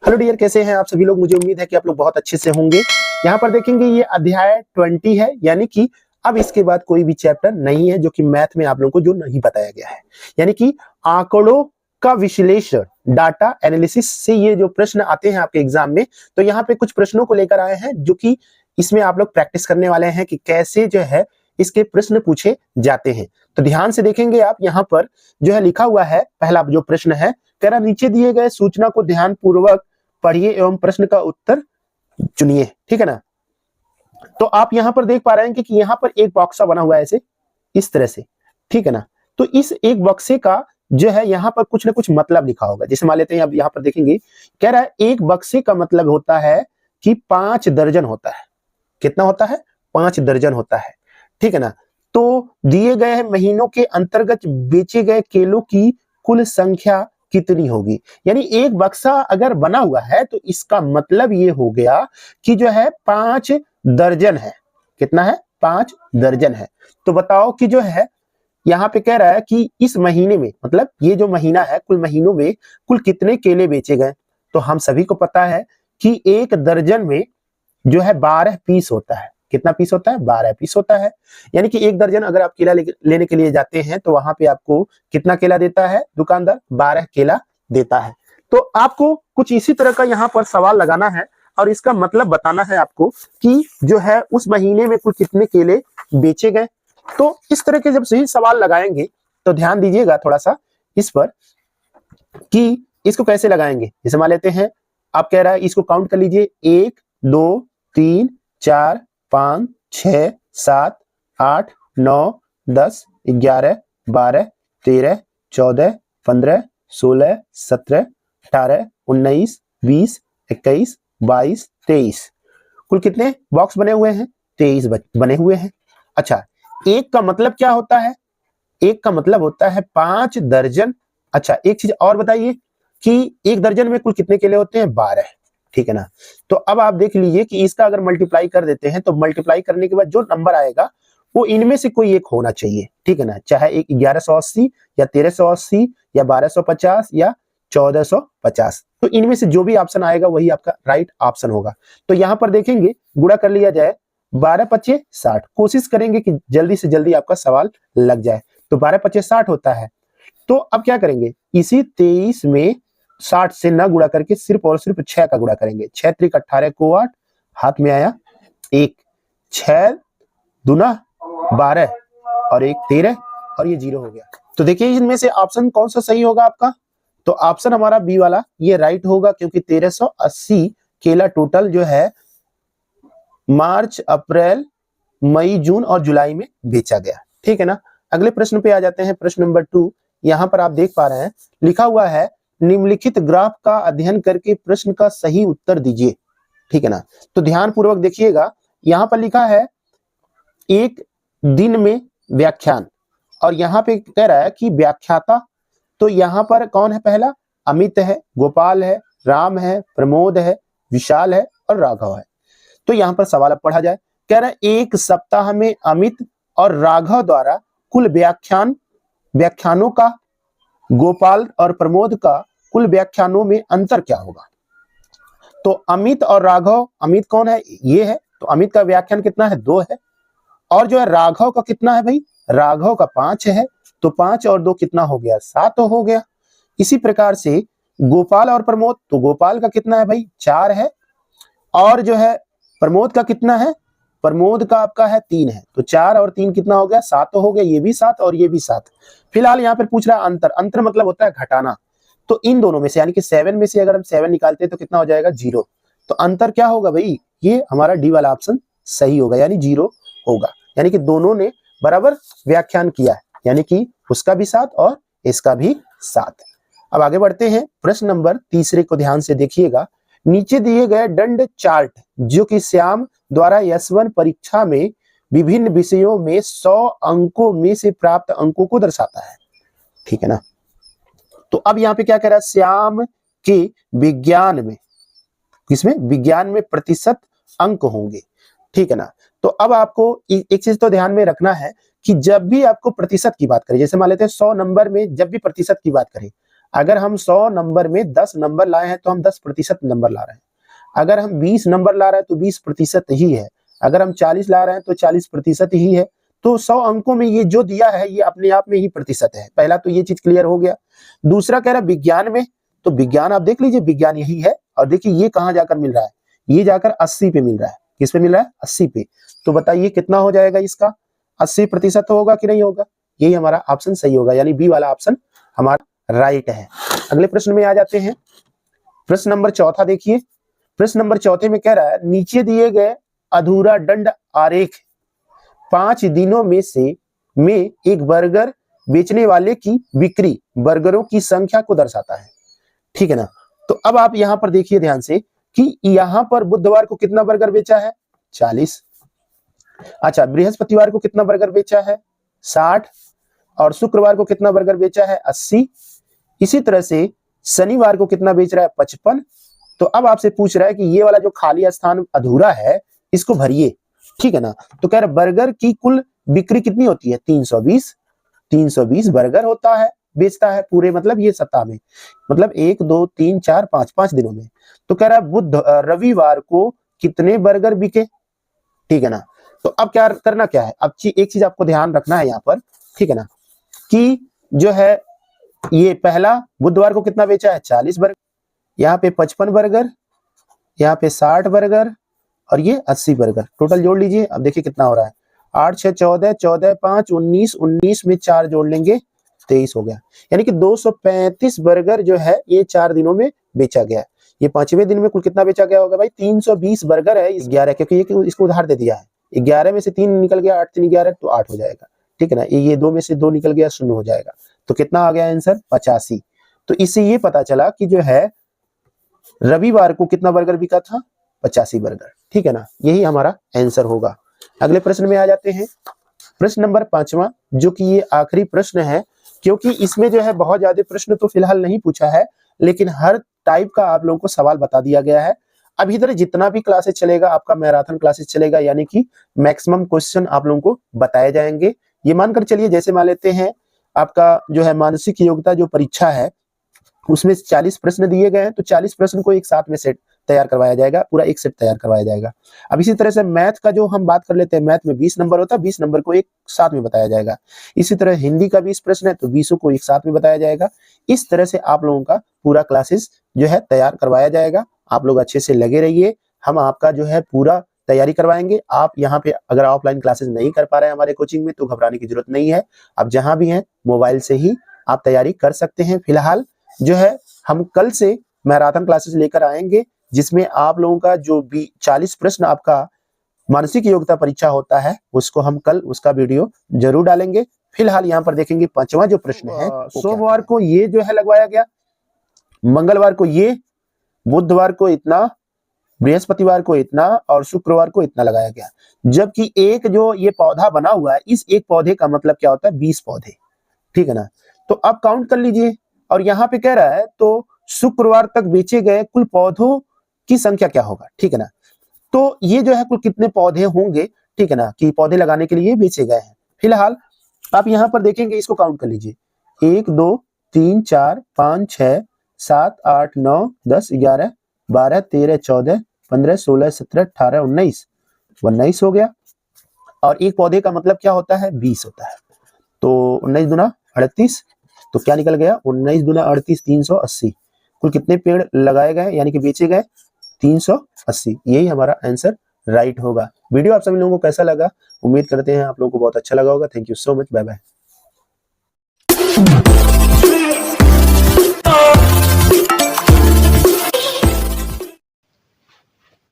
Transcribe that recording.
Hello dear, कैसे हैं आप सभी लोग। मुझे उम्मीद है कि आप लोग बहुत अच्छे से होंगे। यहाँ पर देखेंगे ये अध्याय 20 है, यानी कि अब इसके बाद कोई भी चैप्टर नहीं है जो कि मैथ में आप लोगों को जो नहीं बताया गया है, यानी कि आंकड़ों का विश्लेषण, डाटा एनालिसिस से ये जो प्रश्न आते हैं आपके एग्जाम में, तो यहाँ पे कुछ प्रश्नों को लेकर आए हैं जो कि इसमें आप लोग प्रैक्टिस करने वाले हैं कि कैसे जो है इसके प्रश्न पूछे जाते हैं। तो ध्यान से देखेंगे आप, यहाँ पर जो है लिखा हुआ है, पहला जो प्रश्न है, कह रहा नीचे दिए गए सूचना को ध्यान पूर्वक पढ़िए एवं प्रश्न का उत्तर चुनिए। ठीक है ना। तो आप यहां पर देख पा रहे हैं कि यहां पर एक बॉक्सा बना हुआ है ऐसे, इस तरह से। ठीक है ना। तो इस एक बक्से का जो है यहाँ पर कुछ ना कुछ मतलब लिखा होगा। जैसे मान लेते हैं, अब यहाँ पर देखेंगे, कह रहा है एक बक्से का मतलब होता है कि 5 दर्जन होता है। कितना होता है? 5 दर्जन होता है। ठीक है ना। तो दिए गए महीनों के अंतर्गत बेचे गए केलों की कुल संख्या कितनी होगी। यानी एक बक्सा अगर बना हुआ है तो इसका मतलब ये हो गया कि जो है 5 दर्जन है। कितना है? 5 दर्जन है। तो बताओ कि जो है यहाँ पे कह रहा है कि इस महीने में, मतलब ये जो महीना है, कुल महीनों में कुल कितने केले बेचे गए। तो हम सभी को पता है कि एक दर्जन में जो है 12 पीस होता है। कितना पीस होता है? 12 पीस होता है। यानी कि एक दर्जन अगर आप केला लेने के लिए जाते हैं तो वहां पे आपको कितना केला देता है दुकानदार? 12 केला देता है। तो आपको कुछ इसी तरह का यहाँ पर सवाल लगाना है और इसका मतलब बताना है आपको कि जो है उस महीने में कुल कितने केले बेचे गए। तो इस तरह के जब सही सवाल लगाएंगे तो ध्यान दीजिएगा थोड़ा सा इस पर कि इसको कैसे लगाएंगे। जैसे मान लेते हैं, आप कह रहा है इसको काउंट कर लीजिए, 1 2 3 4 5 6 7 8 9 10 11 12 13 14 15 16 17 18 19 20 21 22 23। कुल कितने बॉक्स बने हुए हैं? 23 बने हुए हैं। अच्छा, एक का मतलब क्या होता है? एक का मतलब होता है 5 दर्जन। अच्छा, एक चीज और बताइए कि एक दर्जन में कुल कितने केले होते हैं? 12। ठीक है ना। तो अब आप देख लीजिए कि इसका अगर मल्टीप्लाई कर देते हैं तो मल्टीप्लाई करने के बाद जो नंबर आएगा वो इनमें से कोई एक होना चाहिए। ठीक है ना। चाहे एक 1180 या 1380 या 1250 या 1450, तो इनमें से जो भी ऑप्शन आएगा वही आपका राइट ऑप्शन होगा। तो यहां पर देखेंगे, गुणा कर लिया जाए, 12 पच्चे 60। कोशिश करेंगे कि जल्दी से जल्दी आपका सवाल लग जाए। तो 12 पच्चे 60 होता है। तो अब क्या करेंगे, इसी 23 में 60 से ना गुणा करके सिर्फ और सिर्फ 6 का गुणा करेंगे। 6 त्रिक 18 को 8, हाथ में आया 1, 6 दूना 12 और 1 13 और ये 0 हो गया। तो देखिए इनमें से ऑप्शन कौन सा सही होगा आपका? तो ऑप्शन हमारा बी वाला ये राइट होगा, क्योंकि 1380 केला टोटल जो है मार्च अप्रैल मई जून और जुलाई में बेचा गया। ठीक है ना। अगले प्रश्न पे आ जाते हैं, प्रश्न नंबर 2। यहां पर आप देख पा रहे हैं लिखा हुआ है, निम्नलिखित ग्राफ का अध्ययन करके प्रश्न का सही उत्तर दीजिए। ठीक है ना। तो ध्यान पूर्वक देखिएगा, यहां पर लिखा है एक दिन में व्याख्यान, और यहां पे कह रहा है कि व्याख्याता, तो यहां पर कौन है? पहला अमित है, गोपाल है, राम है, प्रमोद है, विशाल है और राघव है। तो यहां पर सवाल अब पढ़ा जाए। कह रहा है एक सप्ताह में अमित और राघव द्वारा कुल व्याख्यानों का गोपाल और प्रमोद का कुल व्याख्यानों में अंतर क्या होगा। तो अमित और राघव, अमित कौन है? ये है। तो अमित का व्याख्यान कितना है? 2 है। और जो है राघव का कितना है भाई? राघव का 5 है। तो 5 और 2 कितना हो गया? 7 हो गया। इसी प्रकार से गोपाल और प्रमोद, तो गोपाल का कितना है भाई? 4 है। और जो है प्रमोद का कितना है? प्रमोद का आपका है 3 है। तो 4 और 3 कितना हो गया? 7 हो गया। ये भी 7 और ये भी 7। फिलहाल यहाँ पर पूछ रहा है अंतर। अंतर मतलब होता है घटाना। तो इन दोनों में से, यानी कि 7 में से अगर हम 7 निकालते हैं तो कितना हो जाएगा? 0। तो अंतर क्या होगा भाई? ये हमारा डी वाला ऑप्शन सही होगा, यानी 0 होगा। यानी कि दोनों ने बराबर व्याख्यान किया है, यानी कि उसका भी 7 और इसका भी 7। अब आगे बढ़ते हैं, प्रश्न नंबर 3 को ध्यान से देखिएगा। नीचे दिए गए दंड चार्ट जो कि श्याम द्वारा S1 परीक्षा में विभिन्न विषयों में 100 अंकों में से प्राप्त अंकों को दर्शाता है। ठीक है ना। तो अब यहाँ पे क्या कह रहा है, श्याम के विज्ञान में, किसमें? विज्ञान में प्रतिशत अंक होंगे। ठीक है ना। तो अब आपको एक चीज तो ध्यान में रखना है कि जब भी आपको प्रतिशत की बात करें, जैसे मान लेते हैं 100 नंबर में जब भी प्रतिशत की बात करें, अगर हम 100 नंबर में 10 नंबर लाए हैं तो हम 10% नंबर ला रहे हैं। अगर हम 20 नंबर ला रहे हैं तो 20% ही है। अगर हम 40 ला रहे हैं तो 40% ही है। तो 100 अंकों में ये जो दिया है ये अपने आप में ही प्रतिशत है। पहला तो ये चीज क्लियर हो गया। दूसरा कह रहा है विज्ञान में, तो विज्ञान आप देख लीजिए, विज्ञान यही है। और देखिए ये कहां जाकर मिल रहा है, ये जाकर 80 पे मिल रहा है। किस पे मिल रहा है? 80 पे। तो बताइए कितना हो जाएगा इसका? 80% होगा कि नहीं होगा? यही हमारा ऑप्शन सही होगा, यानी बी वाला ऑप्शन हमारा राइट है। अगले प्रश्न में आ जाते हैं। प्रश्न नंबर चौथा देखिए। प्रश्न नंबर चौथे में कह रहा है नीचे दिए गए अधूरा दंड आरेख 5 दिनों में एक बर्गर बेचने वाले की बिक्री बर्गरों की संख्या को दर्शाता है। ठीक है ना। तो अब आप यहां पर देखिए ध्यान से कि यहां पर बुधवार को कितना बर्गर बेचा है? 40। अच्छा, बृहस्पतिवार को कितना बर्गर बेचा है? 60। और शुक्रवार को कितना बर्गर बेचा है? 80। इसी तरह से शनिवार को कितना बेच रहा है? 55। तो अब आपसे पूछ रहा है कि ये वाला जो खाली स्थान अधूरा है इसको भरिए। ठीक है ना। तो कह रहा बर्गर की कुल बिक्री कितनी होती है? 320। 320 बर्गर होता है, बेचता है पूरे, मतलब ये सप्ताह में, मतलब 1 2 3 4 5 दिनों में। तो कह रहा है रविवार को कितने बर्गर बिके? ठीक है ना। तो अब क्या करना क्या है? अब एक चीज आपको ध्यान रखना है यहाँ पर, ठीक है ना, कि जो है ये पहला बुधवार को कितना बेचा है? 40 बर्गर, यहाँ पे 55 बर्गर, यहाँ पे 60 बर्गर और ये 80 बर्गर। टोटल जोड़ लीजिए, अब देखिए कितना हो रहा है। 8 6 14, 14 5 19, 19 में 4 जोड़ लेंगे 23 हो गया। यानी कि 235 बर्गर जो है ये 4 दिनों में बेचा गया। ये 5वें दिन में कुल कितना बेचा गया होगा भाई? 320 बर्गर है इस 11, क्योंकि ये इसको उधार दे दिया है। 11 में से 3 निकल गया, 8 3 11 तो 8 हो जाएगा। ठीक है ना। ये 2 में से 2 निकल गया, 0 हो जाएगा। तो कितना आ गया आंसर? 85। तो इससे ये पता चला कि जो है रविवार को कितना बर्गर बिका था? 85 बर्गर। ठीक है ना। यही हमारा आंसर होगा। अगले प्रश्न में आ जाते हैं। प्रश्न नंबर 5वां, जो कि ये आखिरी प्रश्न है, क्योंकि इसमें जो है बहुत ज्यादा प्रश्न तो फिलहाल नहीं पूछा है, लेकिन हर टाइप का आप लोगों को सवाल बता दिया गया है। अब इधर जितना भी क्लासेस चलेगा आपका मैराथन क्लासेस चलेगा, यानी कि मैक्सिमम क्वेश्चन आप लोगों को बताए जाएंगे। ये मानकर चलिए, जैसे मान लेते हैं आपका जो है मानसिक योग्यता जो परीक्षा है उसमें 40 प्रश्न दिए गए हैं, तो 40 प्रश्न को एक साथ में सेट तैयार करवाया जाएगा, पूरा एक सेट तैयार करवाया जाएगा। अब इसी तरह से मैथ का जो हम बात कर लेते हैं, मैथ में 20 नंबर होता है, 20 नंबर को एक साथ में बताया जाएगा। इसी तरह हिंदी का 20 प्रश्न है तो 20 को एक साथ में बताया जाएगा। इस तरह से आप लोगों का पूरा क्लासेस जो है तैयार करवाया जाएगा। आप लोग अच्छे से लगे रहिए, हम आपका जो है पूरा तैयारी करवाएंगे। आप यहाँ पे अगर ऑफलाइन क्लासेस नहीं कर पा रहे हैं हमारे कोचिंग में तो घबराने की जरूरत नहीं है। आप जहां भी हैं मोबाइल से ही आप तैयारी कर सकते हैं। फिलहाल जो है हम कल से मैराथन क्लासेस लेकर आएंगे, जिसमें आप लोगों का जो भी 40 प्रश्न आपका मानसिक योग्यता परीक्षा होता है उसको हम कल उसका वीडियो जरूर डालेंगे। फिलहाल यहाँ पर देखेंगे 5वां जो प्रश्न है, सोमवार को ये जो है लगवाया गया, मंगलवार को ये, बुधवार को इतना, बृहस्पतिवार को इतना और शुक्रवार को इतना लगाया गया। जबकि एक जो ये पौधा बना हुआ है, इस एक पौधे का मतलब क्या होता है? 20 पौधे। ठीक है ना। तो अब काउंट कर लीजिए, और यहाँ पे कह रहा है तो शुक्रवार तक बेचे गए कुल पौधों की संख्या क्या होगा? ठीक है ना। तो ये जो है कुल कितने पौधे होंगे, ठीक है ना, कि पौधे लगाने के लिए बेचे गए हैं। फिलहाल आप यहाँ पर देखेंगे, इसको काउंट कर लीजिए। 1 2 3 4 5 6 7 8 9 10 11 12 13 14 15 16 17 18 19 19 हो गया। और एक पौधे का मतलब क्या होता है? 20 होता है। तो 19 दूना 38, तो क्या निकल गया? 19 दूना 38, 380। कुल कितने पेड़ लगाए गए यानी कि बेचे गए? 380। यही हमारा आंसर राइट होगा। वीडियो आप सभी लोगों को कैसा लगा? उम्मीद करते हैं आप लोगों को बहुत अच्छा लगा होगा। Thank you so much, bye bye.